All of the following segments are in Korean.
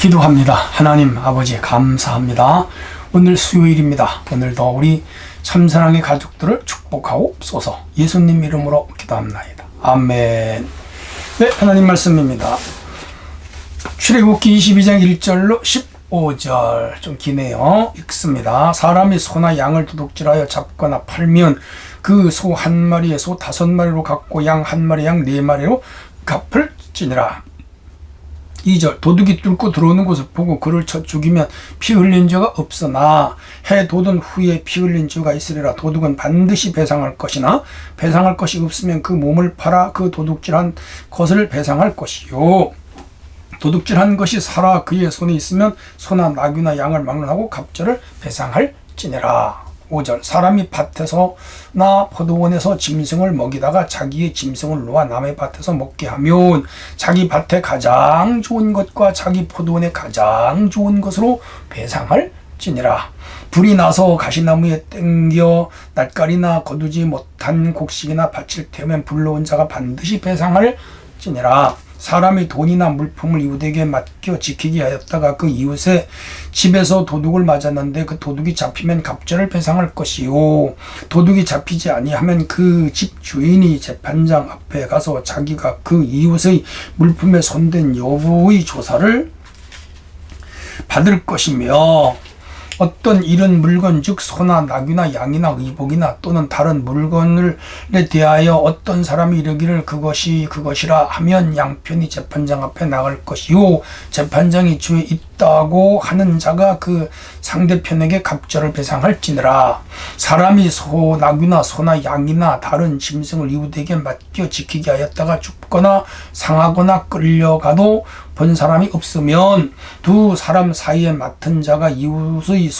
기도합니다. 하나님 아버지 감사합니다. 오늘 수요일입니다. 오늘도 우리 참사랑의 가족들을 축복하옵소서. 예수님 이름으로 기도합나이다. 아멘. 네, 하나님 말씀입니다. 출애굽기 22장 1절로 15절 좀 기네요. 읽습니다. 사람이 소나 양을 도둑질하여 잡거나 팔면 그 소 한 마리에 소 5마리로 갚고 양 한 마리 양 4마리로 갚을 지니라. 2절 도둑이 뚫고 들어오는 것을 보고 그를 쳐 죽이면 피 흘린 죄가 없으나 해 돋은 후에 피 흘린 죄가 있으리라. 도둑은 반드시 배상할 것이나 배상할 것이 없으면 그 몸을 팔아 그 도둑질한 것을 배상할 것이요. 도둑질한 것이 살아 그의 손에 있으면 소나 나귀나 양을 막론하고 갑절을 배상할지니라. 5절 사람이 밭에서나 포도원에서 짐승을 먹이다가 자기의 짐승을 놓아 남의 밭에서 먹게 하면 자기 밭에 가장 좋은 것과 자기 포도원에 가장 좋은 것으로 배상할지니라. 불이 나서 가시나무에 땡겨 낯가리나 거두지 못한 곡식이나 밭을 태우면 불러온 자가 반드시 배상할지니라. 사람이 돈이나 물품을 이웃에게 맡겨 지키게 하였다가 그 이웃의 집에서 도둑을 맞았는데 그 도둑이 잡히면 갑절을 배상할 것이요. 도둑이 잡히지 아니하면 그 집 주인이 재판장 앞에 가서 자기가 그 이웃의 물품에 손댄 여부의 조사를 받을 것이며 어떤 이런 물건 즉 소나 나귀나 양이나 의복이나 또는 다른 물건에 대하여 어떤 사람이 이르기를 그것이 그것이라 하면 양편이 재판장 앞에 나갈 것이요 재판장이 죄 있다고 하는 자가 그 상대편에게 갑절을 배상할지니라. 사람이 소 나귀나 소나 양이나 다른 짐승을 이웃에게 맡겨 지키게 하였다가 죽거나 상하거나 끌려가도 본 사람이 없으면 두 사람 사이에 맡은 자가 이웃의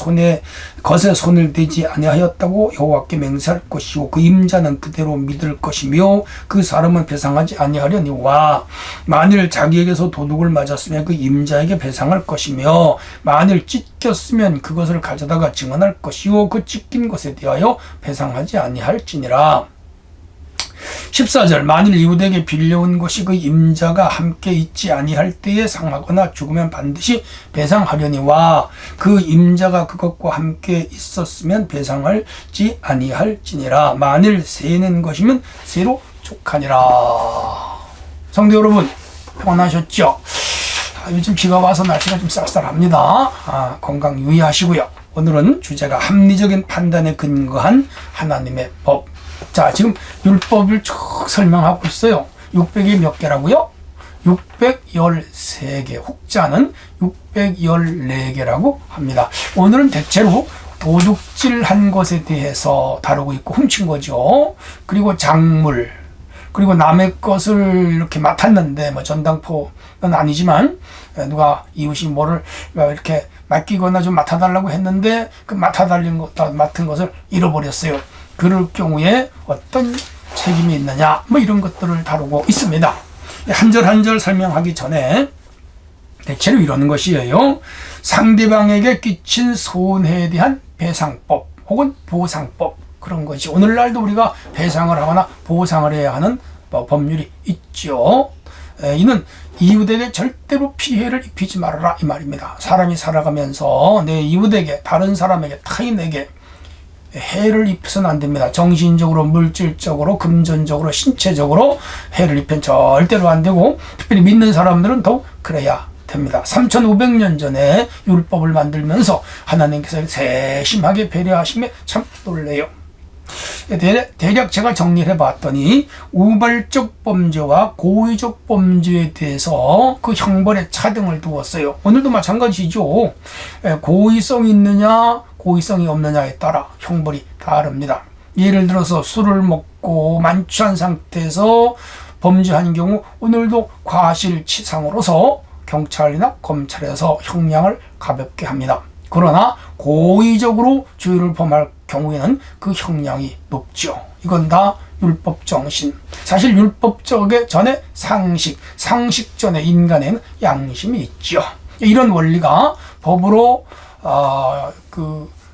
것에 손을 대지 아니하였다고 여호와께 맹세할 것이요 그 임자는 그대로 믿을 것이며 그 사람은 배상하지 아니하려니와 만일 자기에게서 도둑을 맞았으면 그 임자에게 배상할 것이며 만일 찢겼으면 그것을 가져다가 증언할 것이요 그 찢긴 것에 대하여 배상하지 아니할지니라. 14절 만일 이웃에게 빌려온 것이 그 임자가 함께 있지 아니할 때에 상하거나 죽으면 반드시 배상하려니와 그 임자가 그것과 함께 있었으면 배상하지 아니할지니라. 만일 새는 것이면 새로 족하니라. 성도 여러분 평안하셨죠? 요즘 비가 와서 날씨가 좀 쌀쌀합니다. 건강 유의하시고요. 오늘은 주제가 합리적인 판단에 근거한 하나님의 법. 자, 지금 율법을 쭉 설명하고 있어요. 600이 몇 개라고요? 613개. 혹자는 614개라고 합니다. 오늘은 대체로 도둑질한 것에 대해서 다루고 있고 훔친 거죠. 그리고 작물, 그리고 남의 것을 이렇게 맡았는데 뭐 전당포는 아니지만 누가 이웃이 뭐를 이렇게 맡기거나 좀 맡아달라고 했는데 그 맡은 것을 잃어버렸어요. 그럴 경우에 어떤 책임이 있느냐 뭐 이런 것들을 다루고 있습니다. 한 절 한 절 설명하기 전에 대체로 이러는 것이에요. 상대방에게 끼친 손해에 대한 배상법 혹은 보상법, 그런 것이 오늘날도 우리가 배상을 하거나 보상을 해야 하는 법률이 있죠. 이는 이웃에게 절대로 피해를 입히지 말아라 이 말입니다. 사람이 살아가면서 내 이웃에게, 다른 사람에게, 타인에게 해를 입혀서는 안 됩니다. 정신적으로, 물질적으로, 금전적으로, 신체적으로 해를 입히면 절대로 안 되고, 특별히 믿는 사람들은 더욱 그래야 됩니다. 3500년 전에 율법을 만들면서 하나님께서 세심하게 배려하심에 참 놀래요. 대략 제가 정리를 해봤더니 우발적 범죄와 고의적 범죄에 대해서 그 형벌의 차등을 두었어요. 오늘도 마찬가지죠. 고의성이 있느냐 고의성이 없느냐에 따라 형벌이 다릅니다. 예를 들어서 술을 먹고 만취한 상태에서 범죄한 경우 오늘도 과실치상으로서 경찰이나 검찰에서 형량을 가볍게 합니다. 그러나 고의적으로 죄를 범할 경우에는 그 형량이 높죠. 이건 다 율법 정신. 사실 율법 전에 상식 전에 인간에는 양심이 있죠. 이런 원리가 법으로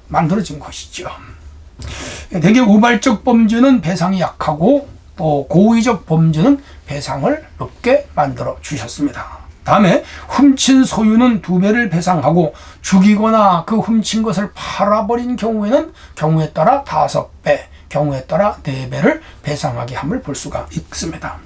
만들어진 것이죠. 대개 우발적 범죄는 배상이 약하고 또 고의적 범죄는 배상을 높게 만들어 주셨습니다. 다음에 훔친 소유는 2배를 배상하고 죽이거나 그 훔친 것을 팔아버린 경우에 따라 5배, 경우에 따라 4배를 배상하게 함을 볼 수가 있습니다.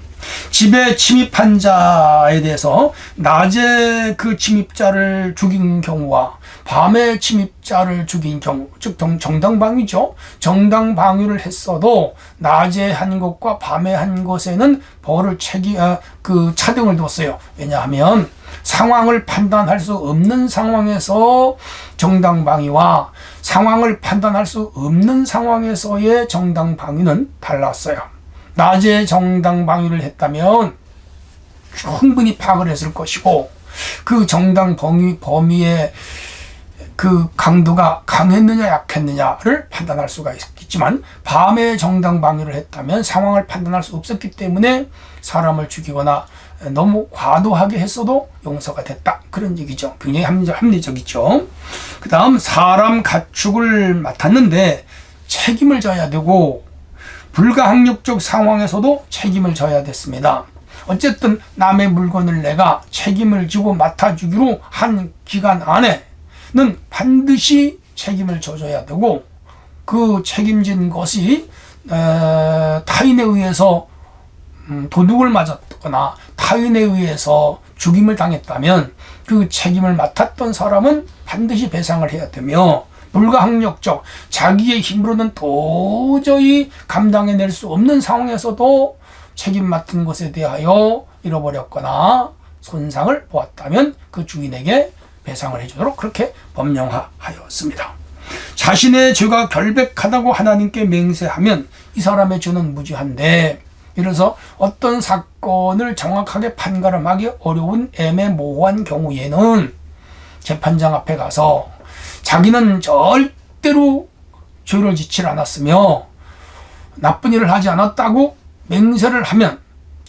집에 침입한 자에 대해서 낮에 그 침입자를 죽인 경우와 밤에 침입자를 죽인 경우, 즉 정당방위죠. 정당방위를 했어도 낮에 한 것과 밤에 한 것에는 벌을 차등을 뒀어요. 왜냐하면 상황을 판단할 수 없는 상황에서 정당방위와 상황을 판단할 수 없는 상황에서의 정당방위는 달랐어요. 낮에 정당방위를 했다면 충분히 파악을 했을 것이고 그 정당 범위의 그 강도가 강했느냐 약했느냐를 판단할 수가 있겠지만 밤에 정당방위를 했다면 상황을 판단할 수 없었기 때문에 사람을 죽이거나 너무 과도하게 했어도 용서가 됐다. 그런 얘기죠. 굉장히 합리적이죠. 그 다음 사람 가축을 맡았는데 책임을 져야 되고 불가항력적 상황에서도 책임을 져야 됐습니다. 어쨌든 남의 물건을 내가 책임을 지고 맡아주기로 한 기간 안에는 반드시 책임을 져줘야 되고 그 책임진 것이 타인에 의해서 도둑을 맞았거나 타인에 의해서 죽임을 당했다면 그 책임을 맡았던 사람은 반드시 배상을 해야 되며 불가항력적 자기의 힘으로는 도저히 감당해낼 수 없는 상황에서도 책임 맡은 것에 대하여 잃어버렸거나 손상을 보았다면 그 주인에게 배상을 해주도록 그렇게 법령하였습니다. 자신의 죄가 결백하다고 하나님께 맹세하면 이 사람의 죄는 무죄한데, 이래서 어떤 사건을 정확하게 판가름하기 어려운 애매모호한 경우에는 재판장 앞에 가서 자기는 절대로 죄를 짓지 않았으며 나쁜 일을 하지 않았다고 맹세를 하면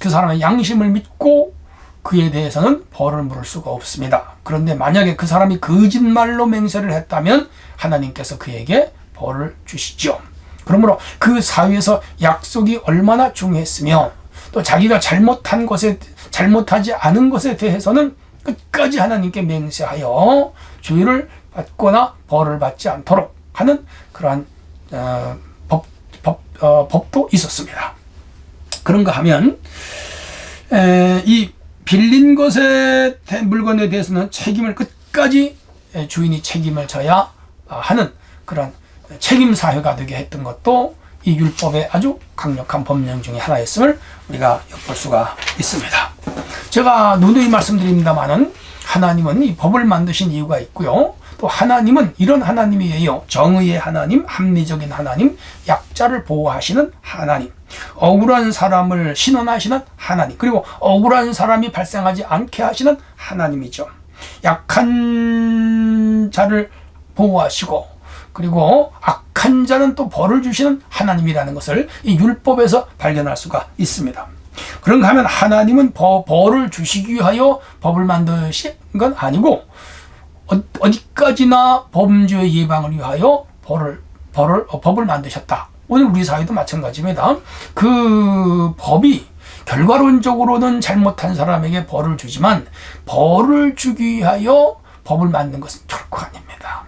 그 사람의 양심을 믿고 그에 대해서는 벌을 물을 수가 없습니다. 그런데 만약에 그 사람이 거짓말로 맹세를 했다면 하나님께서 그에게 벌을 주시죠. 그러므로 그 사회에서 약속이 얼마나 중요했으며 또 자기가 잘못하지 않은 것에 대해서는 끝까지 하나님께 맹세하여 죄를 받거나 벌을 받지 않도록 하는 그러한 법도 있었습니다. 그런가 하면 이 빌린 것의 물건에 대해서는 책임을 끝까지 주인이 책임을 져야 하는 그런 책임 사회가 되게 했던 것도 이 율법의 아주 강력한 법령 중에 하나였음을 우리가 엿볼 수가 있습니다. 제가 누누이 말씀드립니다마는 하나님은 이 법을 만드신 이유가 있고요. 또 하나님은 이런 하나님이에요. 정의의 하나님, 합리적인 하나님, 약자를 보호하시는 하나님, 억울한 사람을 신원하시는 하나님, 그리고 억울한 사람이 발생하지 않게 하시는 하나님이죠. 약한 자를 보호하시고 그리고 악한 자는 또 벌을 주시는 하나님이라는 것을 이 율법에서 발견할 수가 있습니다. 그런가 하면 하나님은 벌을 주시기 위하여 법을 만드신 건 아니고 어디까지나 범죄 예방을 위하여 법을 만드셨다. 오늘 우리 사회도 마찬가지입니다. 그 법이 결과론적으로는 잘못한 사람에게 벌을 주지만 벌을 주기 위하여 법을 만든 것은 결코 아닙니다.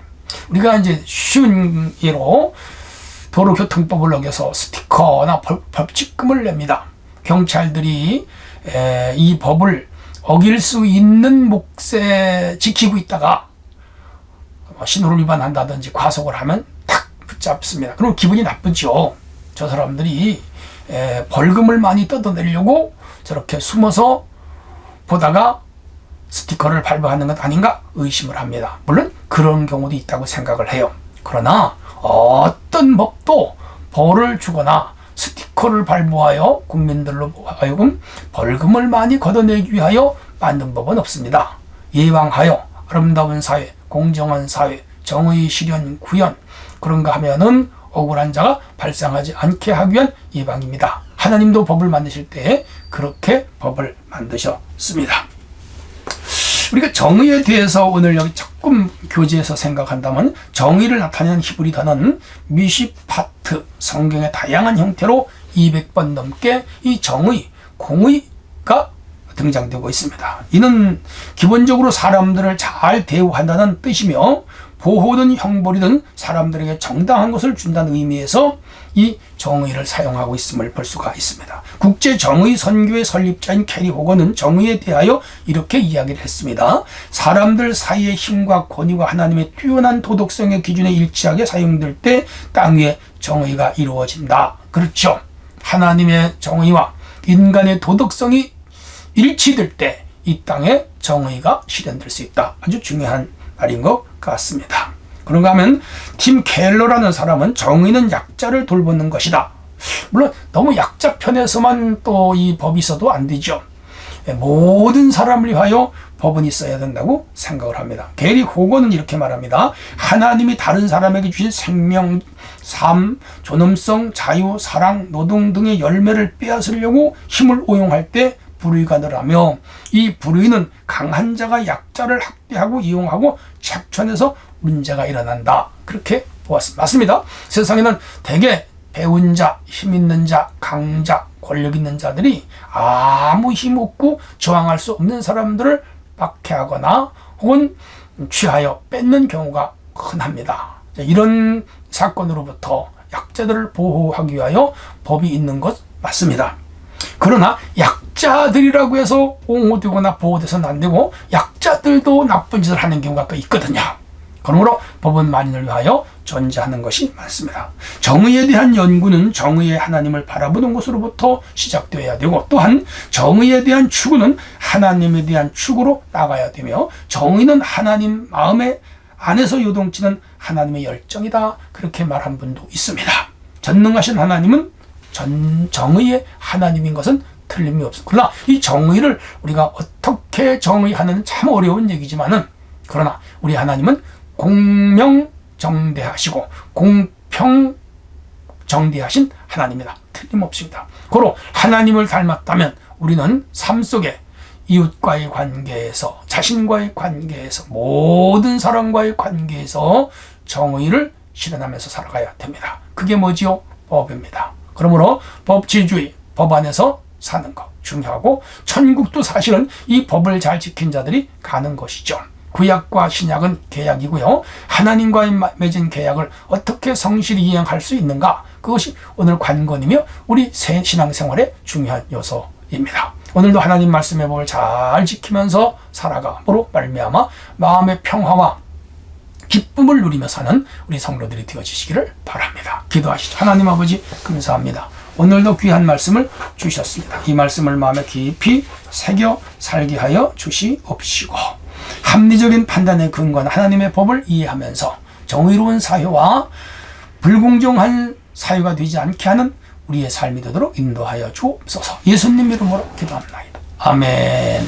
우리가 이제 쉬운 예로 도로교통법을 어겨서 스티커나 벌칙금을 냅니다. 경찰들이 이 법을 어길 수 있는 몫에 지키고 있다가 신호를 위반한다든지 과속을 하면 탁 붙잡습니다. 그럼 기분이 나쁘죠. 저 사람들이 벌금을 많이 뜯어내려고 저렇게 숨어서 보다가 스티커를 발부하는 것 아닌가 의심을 합니다. 물론 그런 경우도 있다고 생각을 해요. 그러나 어떤 법도 벌을 주거나 스티커를 발부하여 국민들로 하여금 벌금을 많이 걷어내기 위하여 만든 법은 없습니다. 예방하여 아름다운 사회, 공정한 사회, 정의 실현 구현, 그런가 하면은 억울한 자가 발생하지 않게 하기 위한 예방입니다. 하나님도 법을 만드실 때 그렇게 법을 만드셨습니다. 우리가 정의에 대해서 오늘 여기 조금 교재에서 생각한다면 정의를 나타내는 히브리 단어는 미시파트, 성경의 다양한 형태로 200번 넘게 이 정의, 공의가 등장되고 있습니다. 이는 기본적으로 사람들을 잘 대우한다는 뜻이며 보호든 형벌이든 사람들에게 정당한 것을 준다는 의미에서 이 정의를 사용하고 있음을 볼 수가 있습니다. 국제정의선교의 설립자인 캐리 호건은 정의에 대하여 이렇게 이야기를 했습니다. 사람들 사이의 힘과 권위가 하나님의 뛰어난 도덕성의 기준에 일치하게 사용될 때 땅 위에 정의가 이루어진다. 그렇죠. 하나님의 정의와 인간의 도덕성이 일치될 때 이 땅에 정의가 실현될 수 있다. 아주 중요한 말인 것 같습니다. 그런가 하면 팀 켈러라는 사람은 정의는 약자를 돌보는 것이다. 물론 너무 약자 편에서만 또 이 법이 있어도 안 되죠. 모든 사람을 위하여 법은 있어야 된다고 생각을 합니다. 게리 호건은 이렇게 말합니다. 하나님이 다른 사람에게 주신 생명, 삶, 존엄성, 자유, 사랑, 노동 등의 열매를 빼앗으려고 힘을 오용할 때 불의가 늘어나며 이 불의는 강한 자가 약자를 학대하고 이용하고 착취해서 문제가 일어난다. 그렇게 보았습니다. 맞습니다. 세상에는 대개 배운 자, 힘 있는 자, 강자, 권력 있는 자들이 아무 힘 없고 저항할 수 없는 사람들을 박해하거나 혹은 취하여 뺏는 경우가 흔합니다. 이런 사건으로부터 약자들을 보호하기 위하여 법이 있는 것 맞습니다. 그러나 약자들이라고 해서 옹호되거나 보호돼서는 안 되고 약자들도 나쁜 짓을 하는 경우가 또 있거든요. 그러므로 법은 만인을 위하여 존재하는 것이 맞습니다. 정의에 대한 연구는 정의의 하나님을 바라보는 것으로부터 시작되어야 되고 또한 정의에 대한 추구는 하나님에 대한 추구로 나가야 되며 정의는 하나님 마음에 안에서 요동치는 하나님의 열정이다. 그렇게 말한 분도 있습니다. 전능하신 하나님은 정의의 하나님인 것은 틀림이 없습니다. 그러나 이 정의를 우리가 어떻게 정의하는 참 어려운 얘기지만은 그러나 우리 하나님은 공명정대하시고 공평정대하신 하나님이다. 틀림없습니다. 고로 하나님을 닮았다면 우리는 삶 속에 이웃과의 관계에서 자신과의 관계에서 모든 사람과의 관계에서 정의를 실현하면서 살아가야 됩니다. 그게 뭐지요? 법입니다. 그러므로 법치주의, 법 안에서 사는 것 중요하고 천국도 사실은 이 법을 잘 지킨 자들이 가는 것이죠. 구약과 신약은 계약이고요. 하나님과의 맺은 계약을 어떻게 성실히 이행할 수 있는가? 그것이 오늘 관건이며 우리 신앙생활의 중요한 요소입니다. 오늘도 하나님 말씀의 법을 잘 지키면서 살아감으로 말미암아 마음의 평화와 기쁨을 누리며 사는 우리 성도들이 되어주시기를 바랍니다. 기도하시죠. 하나님 아버지 감사합니다. 오늘도 귀한 말씀을 주셨습니다. 이 말씀을 마음에 깊이 새겨 살게 하여 주시옵시고 합리적인 판단의 근거는 하나님의 법을 이해하면서 정의로운 사회와 불공정한 사회가 되지 않게 하는 우리의 삶이 되도록 인도하여 주옵소서. 예수님 이름으로 기도합니다. 아멘.